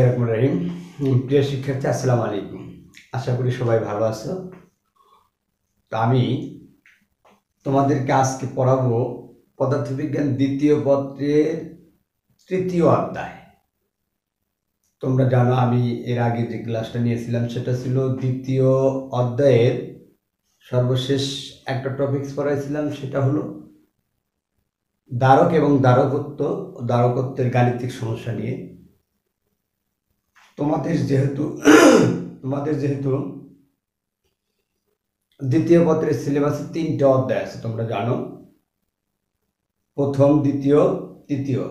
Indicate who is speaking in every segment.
Speaker 1: রহিম। প্রিয় শিক্ষার্থী, আসসালামু আলাইকুম। আশা করি সবাই ভালো আছো। তো আমি তোমাদেরকে আজকে পড়াবো পদার্থবিজ্ঞান দ্বিতীয় পত্রের তৃতীয় অধ্যায়। তোমরা জানো আমি এর আগে যে ক্লাসটা নিয়েছিলাম সেটা ছিল দ্বিতীয় অধ্যায়ের সর্বশেষ একটা টপিকস পড়াইছিলাম, সেটা হলো দ্বারক এবং দ্বারকত্বের গাণিতিক সমস্যা নিয়ে। তোমাদের যেহেতু দ্বিতীয় পত্রের সিলেবাসে 3টে অধ্যায় আছে, তোমরা জানো, প্রথম, দ্বিতীয়, তৃতীয়।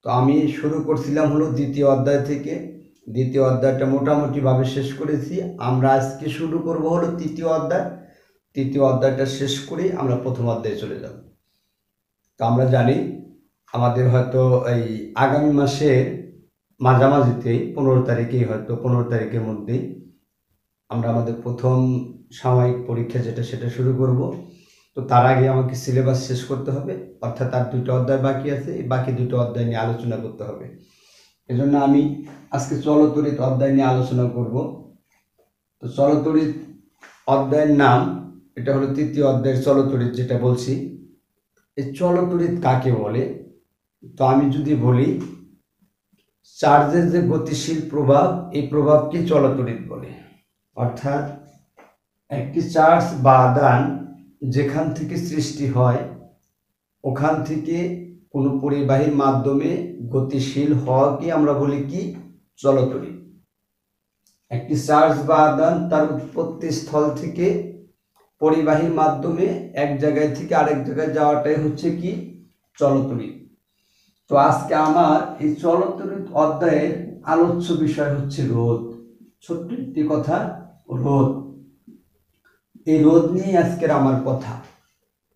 Speaker 1: তো আমি শুরু করছিলাম হলো দ্বিতীয় অধ্যায় থেকে। দ্বিতীয় অধ্যায়টা মোটামুটিভাবে শেষ করেছি। আমরা আজকে শুরু করব হলো তৃতীয় অধ্যায়। তৃতীয় অধ্যায়টা শেষ করে আমরা প্রথম অধ্যায়ে চলে যাব। তো আমরা জানি আমাদের হয়তো এই আগামী মাসের মাঝামাঝিতেই 15 তারিখেই, হয়তো 15 তারিখের মধ্যেই আমরা আমাদের প্রথম সাময়িক পরীক্ষা সেটা শুরু করব। তো তার আগে আমাকে সিলেবাস শেষ করতে হবে, অর্থাৎ আর 2টা অধ্যায় বাকি আছে। এই বাকি 2টো অধ্যায় নিয়ে আলোচনা করতে হবে। এজন্য আমি আজকে চলতরিৎ অধ্যায় নিয়ে আলোচনা করব। তো চলতরিৎ অধ্যায়ের নাম, এটা হলো তৃতীয় অধ্যায়ের চলতরিৎ যেটা বলছি। এই চলতরিৎ কাকে বলে? তো আমি যদি বলি, চার্জের যে গতিশীল প্রভাব, এই প্রভাবকে চলতরিৎ বলে। অর্থাৎ একটি চার্জ বা আধান যেখান থেকে সৃষ্টি হয়, ওখান থেকে কোনো পরিবাহীর মাধ্যমে গতিশীল হওয়াকে আমরা বলি কি? চলতরিৎ। একটি চার্জ বা আধান তার উৎপত্তি স্থল থেকে পরিবাহীর মাধ্যমে এক জায়গায় থেকে আরেক জায়গায় যাওয়াটাই হচ্ছে কি? চলতরিৎ। তো আজকে আমার এই চলতরিৎ অধ্যায়ের আলোচ্য বিষয় হচ্ছে রোধ। ছোট্ট একটি কথা, রোধ। এই রোধ নিয়ে আজকের আমার কথা,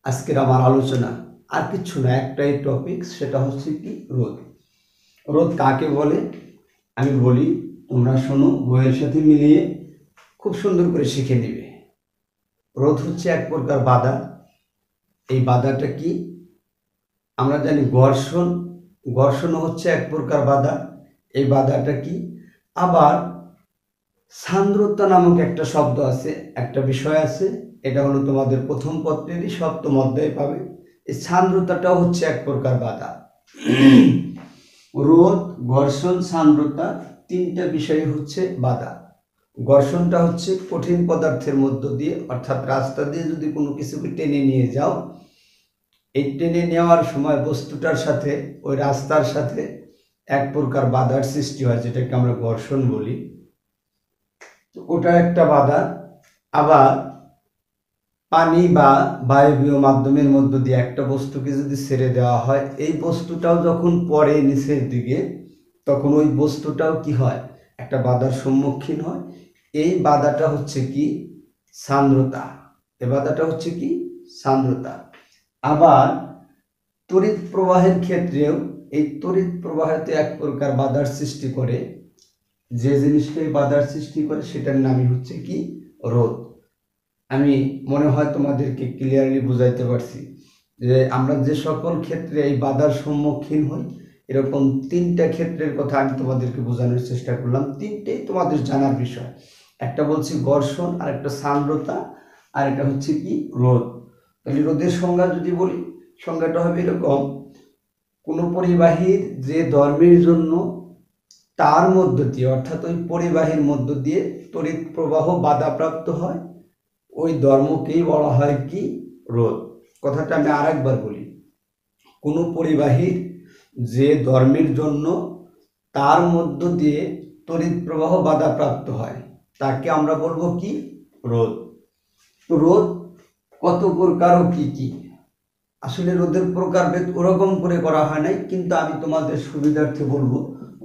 Speaker 1: আজকের আমার আলোচনা। আর কিছু না, একটাই টপিক, সেটা হচ্ছে কি? রোধ। রোধ কাকে বলে আমি বলি, তোমরা শোনো, বইয়ের সাথে মিলিয়ে খুব সুন্দর করে শিখে নিবে। রোধ হচ্ছে এক প্রকার বাধা। এই বাধাটা কি? আমরা জানি ঘর্ষণও হচ্ছে এক প্রকার বাধা। এই বাধাটা কি? আবার সান্দ্রতা নামক একটা শব্দ আছে, একটা বিষয় আছে, এটা হলো তোমাদের প্রথম পত্রেরই 7ম অধ্যায়ে পাবে। এই সান্দ্রতাটাও হচ্ছে এক প্রকার বাধা। রোধ, ঘর্ষণ, সান্দ্রতা, 3টা বিষয় হচ্ছে বাধা। ঘর্ষণটা হচ্ছে কঠিন পদার্থের মধ্য দিয়ে, অর্থাৎ রাস্তা দিয়ে যদি কোনো কিছুকে টেনে নিয়ে যাও, এই টেনে নেওয়ার সময় বস্তুটার সাথে, ওই রাস্তার সাথে এক প্রকার বাধার সৃষ্টি হয়, যেটাকে আমরা ঘর্ষণ বলি। ওটা একটা বাধা। আবার পানি বা বায়বীয় মাধ্যমের মধ্য দিয়ে একটা বস্তুকে যদি ছেড়ে দেওয়া হয়, এই বস্তুটাও যখন পড়ে নিচের দিকে, তখন ওই বস্তুটাও কি হয়? একটা বাধার সম্মুখীন হয়। এই বাধাটা হচ্ছে কি? সান্দ্রতা। এই বাধাটা হচ্ছে কি? সান্দ্রতা। আবার তড়িৎ প্রবাহের ক্ষেত্রেও এই তড়িৎ প্রবাহেতে এক প্রকার বাধার সৃষ্টি করে। যে জিনিসটাই বাধার সৃষ্টি করে সেটার নামই হচ্ছে কি? রোধ। আমি মনে হয় তোমাদেরকে ক্লিয়ারলি বুঝাইতে পারছি যে আমরা যে সকল ক্ষেত্রে এই বাধার সম্মুখীন হই, এরকম 3টা ক্ষেত্রের কথা আমি তোমাদেরকে বোঝানোর চেষ্টা করলাম। 3টেই তোমাদের জানার বিষয়। একটা বলছি ঘর্ষণ, আর একটা সান্দ্রতা, আর এটা হচ্ছে কি? রোধ। তাহলে রোধের সংজ্ঞা যদি বলি, সংজ্ঞাটা হবে এরকম: কোনো পরিবাহীর যে ধর্মের জন্য তার মধ্য দিয়ে, অর্থাৎ ওই পরিবাহীর মধ্য দিয়ে তড়িৎ প্রবাহ বাধাপ্রাপ্ত হয়, ওই ধর্মকেই বলা হয় কি? রোধ। কথাটা আমি আরেকবার বলি, কোনো পরিবাহীর যে ধর্মের জন্য তার মধ্য দিয়ে তড়িৎ প্রবাহ বাধাপ্রাপ্ত হয়, তাকে আমরা বলবো কি? রোধ। তো রোধ কত প্রকার ও কি কি? আসলে রোধের প্রকারভেদ ওরকম করে করা হয় নাই, কিন্তু আমি তোমাদের সুবিধার্থে বলবো,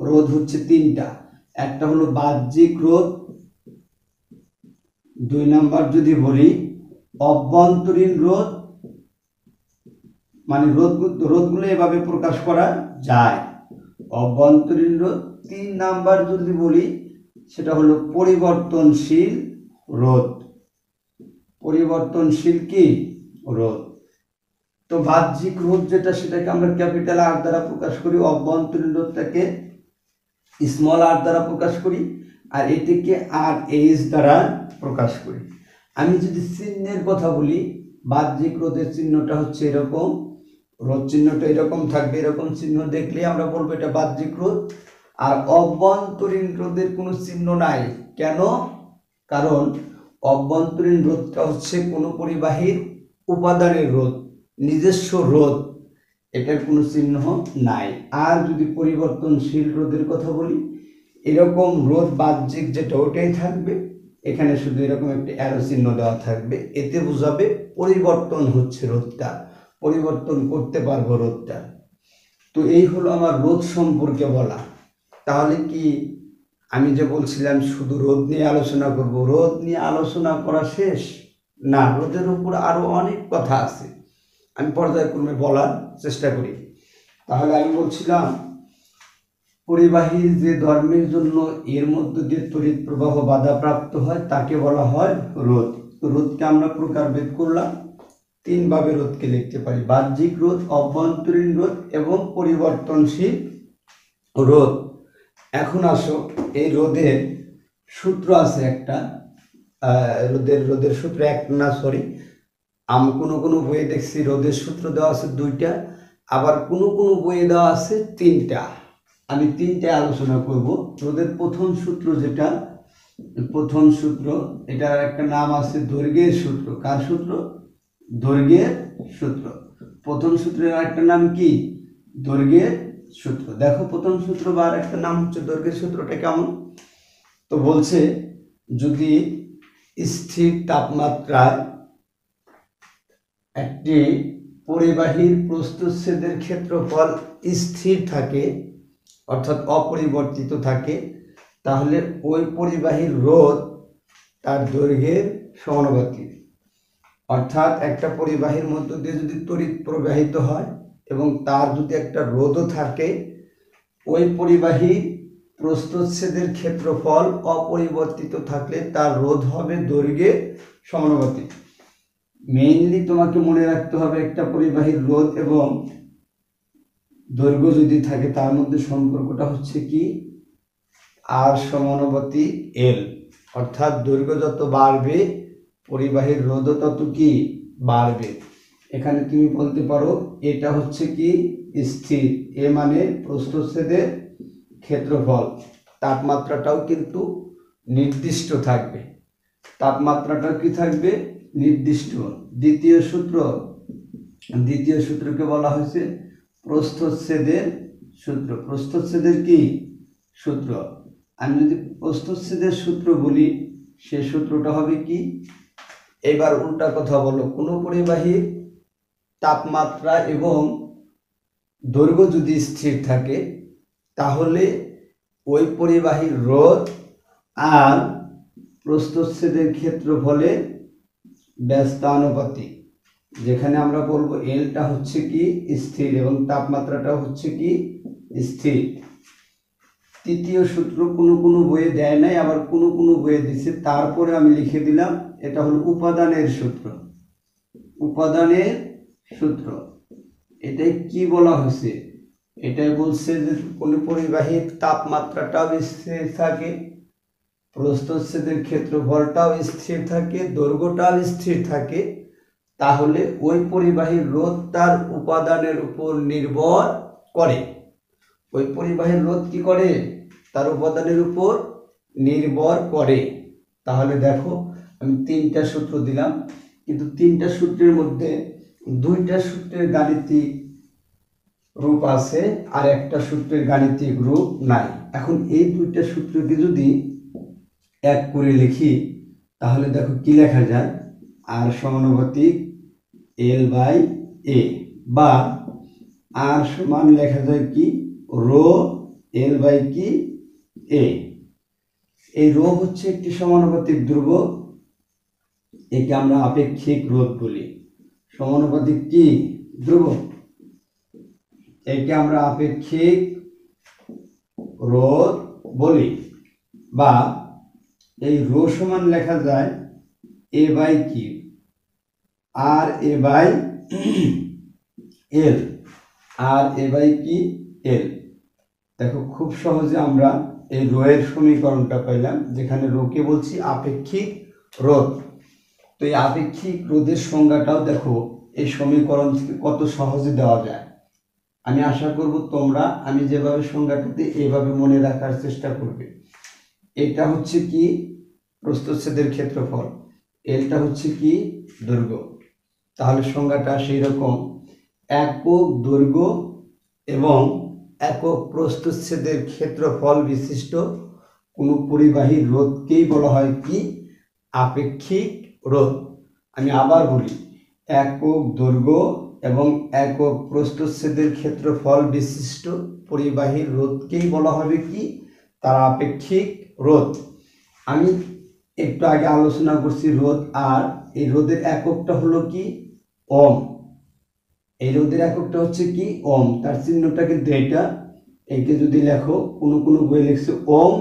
Speaker 1: রোধ হচ্ছে 3টা। একটা হলো বাহ্যিক রোধ, 2 নাম্বার যদি বলি অভ্যন্তরীণ রোধ, মানে রোধগুলো এভাবে প্রকাশ করা যায়, অভ্যন্তরীণ রোধ। 3 নাম্বার যদি বলি, সেটা হলো পরিবর্তনশীল রোধ। পরিবর্তনশীল কি? রোধ। তো বাহ্যিক রোধ যেটা, সেটাকে আমরা ক্যাপিটাল আর দ্বারা প্রকাশ করি, অভ্যন্তরীণ রোধটাকে স্মল আর দ্বারা প্রকাশ করি, আর এটিকে আর এইচ দ্বারা প্রকাশ করি। আমি যদি চিহ্নের কথা বলি, বাহ্যিক রোধের চিহ্নটা হচ্ছে এরকম, রোধ চিহ্নটা এরকম থাকবে, এরকম চিহ্ন দেখলে আমরা বলবো এটা বাহ্যিক রোধ। আর অভ্যন্তরীণ রোধের কোনো চিহ্ন নাই। কেন? কারণ অভ্যন্তরীণ রোধটা হচ্ছে কোনো পরিবাহীর উপাদানের রোধ, নিজস্ব রোধ, এটার কোনো চিহ্ন নাই। আর যদি পরিবর্তনশীল রোধের কথা বলি, এরকম রোধ বাহ্যিক যেটা ওটাই থাকবে, এখানে শুধু এরকম একটি অ্যারো চিহ্ন দেওয়া থাকবে, এতে বোঝাবে পরিবর্তন হচ্ছে রোধটা, পরিবর্তন করতে পারবো রোধটা। তো এই হলো আমার রোধ সম্পর্কে বলা। তাহলে কি আমি যে বলছিলাম শুধু রোধ নিয়ে আলোচনা করব, রোধ নিয়ে আলোচনা করা শেষ না, রোধের উপর আরো অনেক কথা আছে, আমি পর্যায়ক্রমে বলার চেষ্টা করি। তাহলে আমি বলছিলাম পরিবাহীর যে ধর্মের জন্য এর মধ্য দিয়ে তড়িৎ প্রবাহ বাধাপ্রাপ্ত হয় তাকে বলা হয় রোধ। তো রোধকে আমরা প্রকারভেদ করলাম, তিন ভাবে রোধকে লিখতে পারি: বাহ্যিক রোধ, অভ্যন্তরীণ রোধ এবং পরিবর্তনশীল রোধ। এখন আসো, এই রোধের সূত্র আছে একটা, রোধের সূত্র একটা না, সরি, আমি কোনো বইয়ে দেখছি রোধের সূত্র দেওয়া আছে দুইটা, আবার কোনো বইয়ে দেওয়া আছে তিনটা। আমি তিনটে আলোচনা করব। রোধের প্রথম সূত্র যেটা, প্রথম সূত্র, এটার একটা নাম আছে দৈর্ঘ্যের সূত্র। কার সূত্র? দৈর্ঘ্যের সূত্র। প্রথম সূত্রের একটা নাম কি? দৈর্ঘ্যের সূত্র। দেখো প্রথম সূত্র বা আর একটা নাম হচ্ছে দৈর্ঘ্যের সূত্রটা কেমন। তো বলছে যদি স্থির তাপমাত্রায় একটি পরিবাহীর প্রস্থচ্ছেদের ক্ষেত্রফল স্থির থাকে, অর্থাৎ অপরিবর্তিত থাকে, তাহলে ওই পরিবাহীর রোধ তার দৈর্ঘ্যের সমানুপাতিক। অর্থাৎ একটা পরিবাহীর মধ্য দিয়ে যদি তড়িৎ প্রবাহিত হয় এবং তার যদি একটা রোধও থাকে, ওই পরিবাহীর প্রস্থচ্ছেদের ক্ষেত্রফল অপরিবর্তিত থাকলে তার রোধ হবে দৈর্ঘ্যের সমানুপাতিক। মেইনলি তোমাকে মনে রাখতে হবে একটা পরিবাহীর রোধ এবং দৈর্ঘ্য যদি থাকে তার মধ্যে সম্পর্কটা হচ্ছে কি? আর সমানুপাতিক এল। অর্থাৎ দৈর্ঘ্য যত বাড়বে পরিবাহীর রোধও তত কি বাড়বে। এখানে তুমি বলতে পারো এটা হচ্ছে কি স্থির, এ মানে প্রস্থচ্ছেদের ক্ষেত্রফল। তাপমাত্রাটাও কিন্তু নির্দিষ্ট থাকবে, তাপমাত্রাটাও কি থাকবে? নির্দিষ্ট। দ্বিতীয় সূত্রকে বলা হয়েছে প্রস্থচ্ছেদের সূত্র। প্রস্থচ্ছেদের কি সূত্র? আমি যদি প্রস্থচ্ছেদের সূত্র বলি, সে সূত্রটা হবে কি? এবার উল্টা কথা বলো, কোনো পরিবাহীর তাপমাত্রা এবং দৈর্ঘ্য যদি স্থির থাকে তাহলে ওই পরিবাহীর রোধ আর প্রস্থচ্ছেদের ক্ষেত্রফলের ব্যস্তানুপাতিক। যেখানে আমরা বলবো এলটা হচ্ছে কি স্থির এবং তাপমাত্রাটা হচ্ছে কি স্থির। তৃতীয় সূত্র কোনো বইয়ে দেয় নাই, আবার কোনো বইয়ে দিচ্ছে, তারপরে আমি লিখে দিলাম, এটা হলো উপাদানের সূত্র। উপাদানের সূত্র এটাই কি বলা হয়েছে? এটাই বলছে যে কোনো পরিবাহীর তাপমাত্রাটাও স্থির থাকে, প্রস্থচ্ছেদের ক্ষেত্রফলটাও স্থির থাকে, দৈর্ঘ্যটাও স্থির থাকে, তাহলে ওই পরিবাহীর রোধ তার উপাদানের উপর নির্ভর করে। ওই পরিবাহীর রোধ কি করে? তার উপাদানের উপর নির্ভর করে। তাহলে দেখো আমি তিনটা সূত্র দিলাম, কিন্তু তিনটা সূত্রের মধ্যে দুইটা সূত্রের গাণিতিক রূপ আছে আর একটা সূত্রের গাণিতিক রূপ নাই। এখন এই দুইটা সূত্রকে যদি এক করে লিখি তাহলে দেখো কি লেখা যায়? আর সমানুপাতিক এল বাই এ, বা আর সমান লেখা যায় কি রো এল বাই কি এ। এই রো হচ্ছে একটি সমানুপাতিক ধ্রুবক, একে আমরা আপেক্ষিক রোধ বলি। সমানুপাতিক কি ধ্রুবক, একে আমরা আপেক্ষিক রোধ বলি। বা এই রো সমান লেখা যায় এ বাই কি আর এ by L, R A by কি এল। দেখো খুব সহজে আমরা এই রো এর সমীকরণটা পাইলাম, যেখানে রোকে বলছি আপেক্ষিক রোধ। তো এই আপেক্ষিক রোধের সংজ্ঞাটাও দেখো এই সমীকরণ থেকে কত সহজে দেওয়া যায়। আমি আশা করব তোমরা আমি যেভাবে সংজ্ঞাটা দিই এইভাবে মনে রাখার চেষ্টা করবে। এটা হচ্ছে কি প্রস্থচ্ছেদের ক্ষেত্রফল, এলটা হচ্ছে কি দৈর্ঘ্য। তাহলে সংজ্ঞাটা সেই রকম, একক দৈর্ঘ্য এবং একক প্রস্থচ্ছেদের ক্ষেত্রফল বিশিষ্ট কোনো পরিবাহীর রোধকেই বলা হয় কি আপেক্ষিক রোধ। আমি আবার বলি, একক দৈর্ঘ্য এবং একক প্রস্থচ্ছেদের ক্ষেত্রফল বিশিষ্ট পরিবাহীর রোধকেই বলা হবে কি তার আপেক্ষিক রোধ। আমি একটু আগে আলোচনা করছি রোধ, আর এই রোধের এককটা হলো কি ওম। এই রোধের এককটা হচ্ছে কি ওম, তার চিহ্নটা কিন্তু এইটা। একে যদি লেখো, কোনো কোনো বই লিখছে ওম,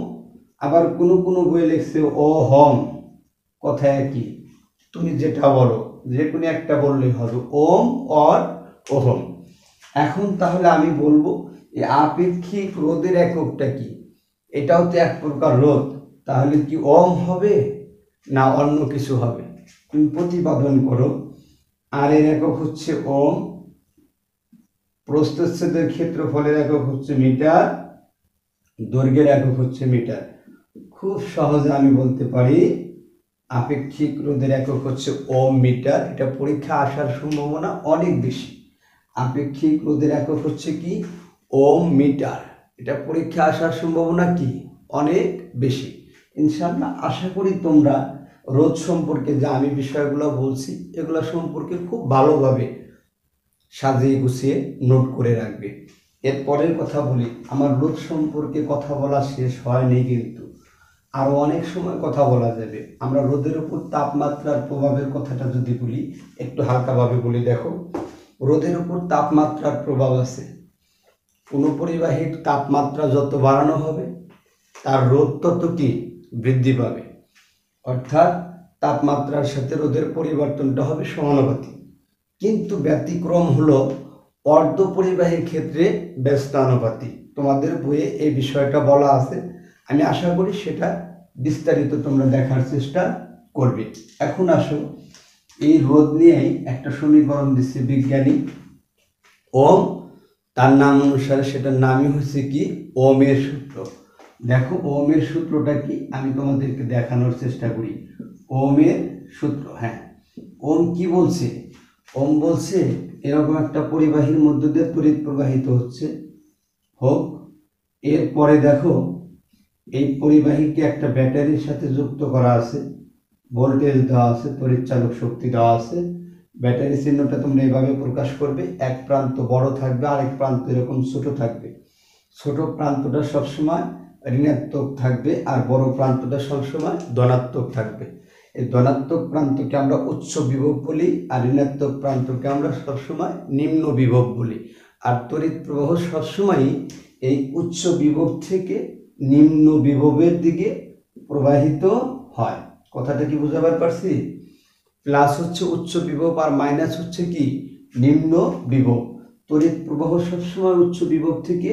Speaker 1: আবার কোনো কোনো বই লিখছে ওহম, কথা একই। তুমি যেটা বলো, যে কোনো একটা বললেই হবে, ওম অর ওহম। এখন তাহলে আমি বলবো এই আপেক্ষিক রোধের এককটা কি, এটাও তো এক প্রকার রোধ, তাহলে কি ওম হবে না অন্য কিছু হবে? তুমি প্রতিপাদন করো। আর এর একক হচ্ছে ওম, প্রস্থচ্ছেদের ক্ষেত্রফলের একক হচ্ছে মিটার, দৈর্ঘ্যের একক হচ্ছে মিটার। খুব সহজে আমি বলতে পারি আপেক্ষিক রোধের একক হচ্ছে ওম মিটার। এটা পরীক্ষা আসার সম্ভাবনা অনেক বেশি। আপেক্ষিক রোধের একক হচ্ছে কি ওম মিটার, এটা পরীক্ষা আসার সম্ভাবনা কি অনেক বেশি। ইনশাআল্লাহ আশা করি তোমরা রোধ সম্পর্কে যে আমি বিষয়গুলো বলছি এগুলো সম্পর্কে খুব ভালোভাবে সাজিয়ে গুছিয়ে নোট করে রাখবে। এর পরের কথা বলি, আমার রোধ সম্পর্কে কথা বলা শেষ হয়নি, কিন্তু আরও অনেক সময় কথা বলা যাবে। আমরা রোদের উপর তাপমাত্রার প্রভাবের কথাটা যদি বলি, একটু হালকাভাবে বলি। দেখো, রোদের উপর তাপমাত্রার প্রভাব আছে। কোনো পরিবাহীর তাপমাত্রা যত বাড়ানো হবে তার রোধ তত কি বৃদ্ধি পাবে, অর্থাৎ তাপমাত্রার সাথে রোদের পরিবর্তনটা হবে সমানুপাতিক। কিন্তু ব্যতিক্রম হলো অর্ধ পরিবাহীর ক্ষেত্রে ব্যস্তানুপাতিক। তোমাদের বইয়ে এই বিষয়টা বলা আছে, আমি আশা করি সেটা বিস্তারিত তোমরা দেখার চেষ্টা করবে। এখন আসো, এই রোধ নিয়েই একটা সমীকরণ দিচ্ছে বিজ্ঞানী ওম, তার নাম অনুসারে সেটার নামই হচ্ছে কি ওমের সূত্র। দেখো ওমের সূত্রটা কি আমি তোমাদেরকে দেখানোর চেষ্টা করি। ওমের সূত্র, হ্যাঁ, ওম কি বলছে? ওম বলছে এরকম একটা পরিবাহীর মধ্য দিয়ে তড়িৎ প্রবাহিত হচ্ছে হোক। এরপরে দেখো এই পরিবাহীকে একটা ব্যাটারির সাথে যুক্ত করা আছে, ভোল্টেজ দেওয়া আছে, তড়িৎ চালক শক্তি দেওয়া আছে। ব্যাটারি চিহ্নটা তোমরা এইভাবে প্রকাশ করবে, এক প্রান্ত বড় থাকবে, আরেক প্রান্ত এরকম ছোট থাকবে। ছোট প্রান্তটা সবসময় ঋণাত্মক থাকবে আর বড় প্রান্তটা সবসময় ধনাত্মক থাকবে। এই ধনাত্মক প্রান্তকে আমরা উচ্চ বিভব বলি, আর ঋণাত্মক প্রান্তকে আমরা সবসময় নিম্ন বিভব বলি। আর তড়িৎ প্রবাহ সবসময়ই এই উচ্চ বিভব থেকে নিম্ন বিভবের দিকে প্রবাহিত হয়। কথাটা কি বুঝাবার পারছি? প্লাস হচ্ছে উচ্চ বিভব আর মাইনাস হচ্ছে কি নিম্ন বিভব। তড়িৎ প্রবাহ সবসময় উচ্চ বিভব থেকে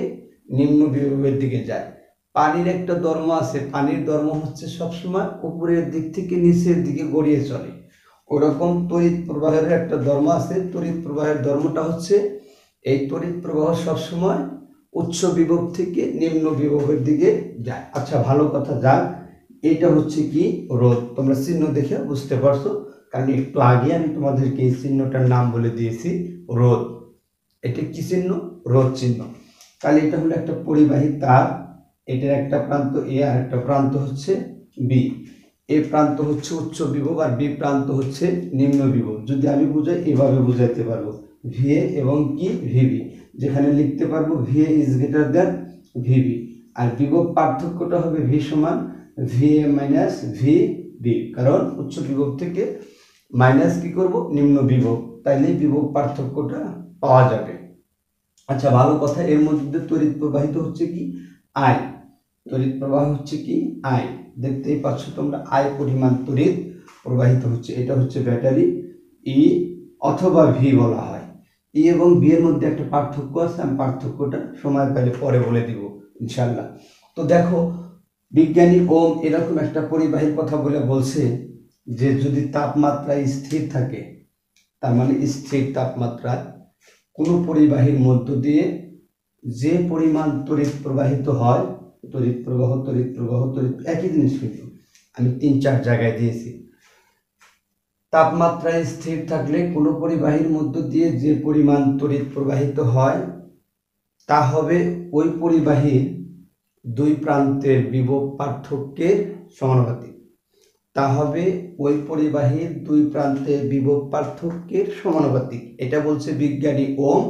Speaker 1: নিম্ন বিভবের দিকে যায়। পানির একটা ধর্ম আছে, পানির ধর্ম হচ্ছে সবসময় উপরের দিক থেকে নিচের দিকে গড়িয়ে চলে। ওরকম তড়িৎ প্রবাহের একটা ধর্ম আছে, তড়িৎ প্রবাহের ধর্মটা হচ্ছে এই তড়িৎ প্রবাহ সবসময় উচ্চ বিভব থেকে নিম্ন বিভবের দিকে যায়। আচ্ছা, ভালো কথা, যাক, এটা হচ্ছে কি রোধ। তোমরা চিহ্ন দেখে বুঝতে পারছো, কারণ একটু আগে আমি তোমাদেরকে এই চিহ্নটার নাম বলে দিয়েছি রোধ। এটা কি চিহ্ন? রোধ চিহ্ন। তাহলে এটা হলো একটা পরিবাহী তার, এটার একটা প্রান্ত এ আর একটা প্রান্ত হচ্ছে বি। এ প্রান্ত হচ্ছে উচ্চ বিভব আর বি প্রান্ত হচ্ছে নিম্ন বিভব। যদি আমি বুঝাই এভাবে বুঝাইতে পারবো, ভিএ এবং কি ভিবি, যেখানে লিখতে পারবো V A is greater than V B. আর বিভব পার্থক্যটা হবে ভি সমান ভিএ মাইনাস ভিবি, কারণ উচ্চ বিভব থেকে মাইনাস কি করব নিম্ন বিভব, তাইলে বিভব পার্থক্যটা পাওয়া যাবে। আচ্ছা, ভালো কথা, এর মধ্যে তড়িৎ প্রবাহিত হচ্ছে কি আই, তড়িৎ প্রবাহ হচ্ছে কি আই। দেখতেই পাচ্ছ তোমরা, আই পরিমাণ তড়িৎ প্রবাহিত হচ্ছে। এটা হচ্ছে ব্যাটারি, ই অথবা ভি বলা হয়। ই এবং ভি এর মধ্যে একটা পার্থক্য আছে, আমি পার্থক্যটা সময় পেলে পরে বলে দিব। ইনশাল্লাহ। তো দেখো, বিজ্ঞানী ওম এরকম একটা পরিবাহীর কথা বলছে যে যদি তাপমাত্রা স্থির থাকে, তার মানে স্থির তাপমাত্রায় কোনো পরিবাহীর মধ্য দিয়ে যে পরিমাণ তড়িৎ প্রবাহিত হয়, তড়িৎ প্রবাহ একই জিনিস, কিন্তু আমি 3-4 জায়গায় দিয়েছি। তাপমাত্রা স্থির থাকলে কোনো পরিবাহীর মধ্য দিয়ে যে পরিমাণ তড়িৎ প্রবাহিত হয় তা হবে ওই পরিবাহীর দুই প্রান্তের বিভব পার্থক্যের সমানুপাতিক। তা হবে ওই পরিবাহীর দুই প্রান্তের বিভব পার্থক্যের সমানুপাতিক। এটা বলছে বিজ্ঞানী ওম।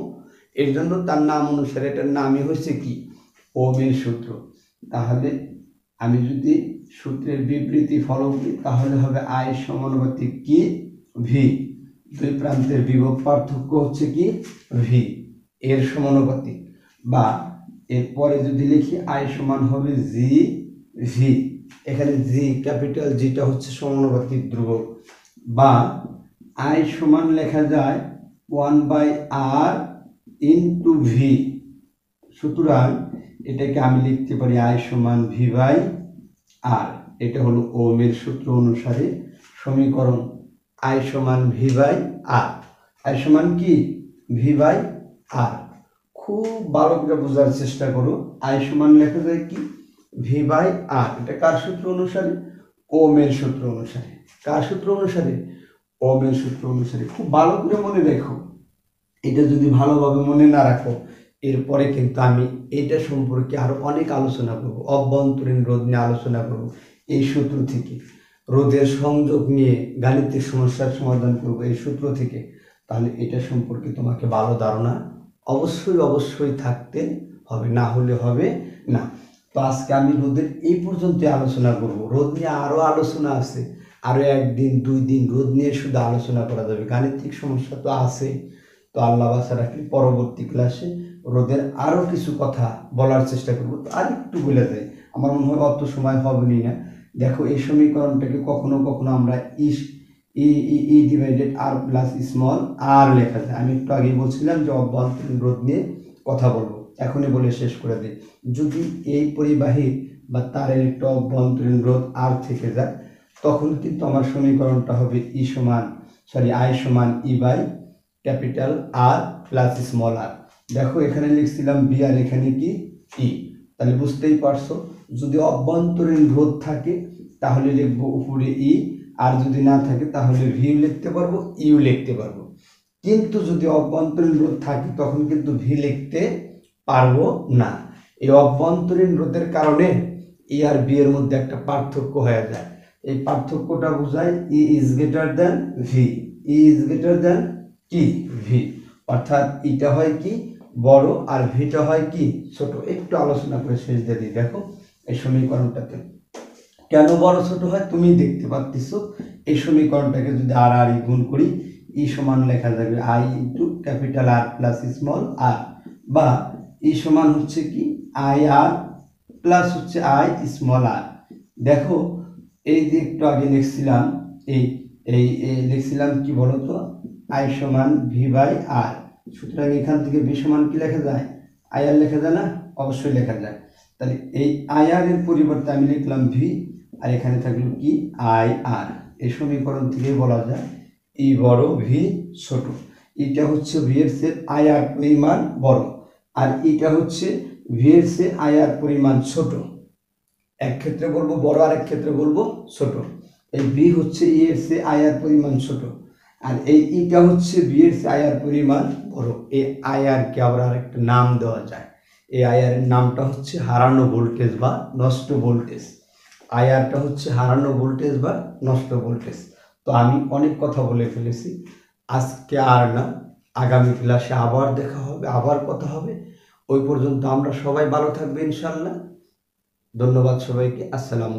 Speaker 1: এর জন্য তার নাম অনুসারে এটার নামই হচ্ছে কি, ওমের সূত্র। তাহলে আমি যদি সূত্রের বিবৃতি ফলো করি তাহলে হবে আই সমানুপাতিক কি, ভি। দুই প্রান্তের বিভব পার্থক্য হচ্ছে কি, ভি এর সমানুপাতিক। বা এরপরে যদি লিখি আই সমান হবে জি ভি, এখানে জি ক্যাপিটাল জিটা হচ্ছে সমানুপাতিক ধ্রুবক। বা আই সমান লেখা যায় 1/r ইন্টু ভি। সুতরাং এটাকে আমি লিখতে পারি আই সমান ভি বাই আর। এটা হলো ওমের সূত্র অনুসারে সমীকরণ। আই সমান ভি বাই আর, আই সমান কি, ভি বাই আর। খুব ভালো করে বোঝার চেষ্টা করো। আই সমান লেখা যায় কি, ভি বাই আর। এটা কার সূত্র অনুসারে, ওমের সূত্র অনুসারে। কার সূত্র অনুসারে, ওমের সূত্র অনুসারে। খুব ভালো করে মনে রেখো। এটা যদি ভালোভাবে মনে না রাখো, এরপরে কিন্তু আমি এটা সম্পর্কে আরো অনেক আলোচনা করবো। অভ্যন্তরীণ রোধ নিয়ে আলোচনা করব, এই সূত্র থেকে। রোধের সংযোগ নিয়ে গাণিতিক সমস্যার সমাধান করব এই সূত্র থেকে। তাহলে এটা সম্পর্কে তোমাকে ভালো ধারণা অবশ্যই থাকতে হবে, না হলে হবে না। তো আজকে আমি রোধের এই পর্যন্ত আলোচনা করব। রোধ নিয়ে আরো আলোচনা আছে, আরো 1 দিন 2 দিন রোধ নিয়ে শুধু আলোচনা করা যাবে। গাণিতিক সমস্যা তো আছে। তো আল্লাহ বাসা রাখি পরবর্তী ক্লাসে রোধের আরো কিছু কথা বলার চেষ্টা করব। তো আর একটু বলে যাই, আমার মনে হয় অত সময় হবে না। দেখো, এই সমীকরণটাকে কখনো কখনো আমরা ই ডিভাইডেড আর প্লাস স্মল আর লেখা যায়। আমি একটু আগেই বলছিলাম যে অভ্যন্তরীণ রোধ নিয়ে কথা বলবো, এখনই বলে শেষ করে দিই। যদি এই পরিবাহী বা তারের একটা অভ্যন্তরীণ রোধ আর থেকে যায়, তখন কিন্তু আমার সমীকরণটা হবে আই সমান E by capital R plus small R. দেখো, এখানে লিখছিলাম বি আর এখানে কি ই। তাহলে বুঝতেই পারছো, যদি অভ্যন্তরীণ রোধ থাকে তাহলে লিখবো উপরে ই, আর যদি না থাকে তাহলে ভিউ লিখতে পারবো, ইউ লিখতে পারবো। কিন্তু যদি অভ্যন্তরীণ রোধ থাকে তখন কিন্তু ভি লিখতে পারবো না। এই অভ্যন্তরীণ রোধের কারণে ই আর বি এর মধ্যে একটা পার্থক্য হয়ে যায়। এই পার্থক্যটা বোঝায় E is greater than V. E is greater than কি, ভি। অর্থাৎ ইটা হয় কি বড় আর ভিটা হয় কি ছোট। একটু আলোচনা করে শেষ দিয়ে দিই। দেখো, এই সমীকরণটাতে কেন বড় ছোট হয় তুমি দেখতে পাচ্ছ। এই সমীকরণটাকে যদি আর আর ই গুণ করি, ই সমান লেখা যাবে I into capital R plus small R. বা ই সমান হচ্ছে কি আই আর প্লাস হচ্ছে আই স্মল আর। দেখো, এই যে একটু আগে লিখছিলাম, এই এই লিখছিলাম কি বলতো, আই সমান ভি বাই আর। সুতরাং এখান থেকে ভি সমান কি লেখা যায়, আই আর লেখা যায় না, অবশ্যই লেখা যায়। তাহলে এই আই আর এর পরিবর্তে আমি লিখলাম ভি, আর এখানে থাকলো কি আই আর। এই সমীকরণ থেকে বলা যায় ই বড় ভি ছোট। এটা হচ্ছে ভি এর চেয়ে আই আর পরিমাণ বড়, আর এটা হচ্ছে ভি এর চেয়ে আই আর পরিমাণ ছোট। এক ক্ষেত্রে বলবো বড়, আর এক ক্ষেত্রে বলবো ছোট। এই বি হচ্ছে ই এর চেয়ে আই আর পরিমাণ ছোট, আর এই ইটা হচ্ছে বি এর চেয়ে আই আর পরিমাণ বড়। এই আই আর কে আবার আরেকটা নাম দেওয়া যায়। এই আই আর এর নামটা হচ্ছে হারানো ভোল্টেজ বা নষ্ট ভোল্টেজ। আই আরটা হচ্ছে হারানো ভোল্টেজ বা নষ্ট ভোল্টেজ। তো আমি অনেক কথা বলে ফেলেছি, আজকে আর না, আগামী ক্লাসে আবার দেখা হবে, আবার কথা হবে। ওই পর্যন্ত আমরা সবাই ভালো থাকবে ইনশাল্লাহ। ধন্যবাদ সবাইকে। আসসালামু আলাইকুম।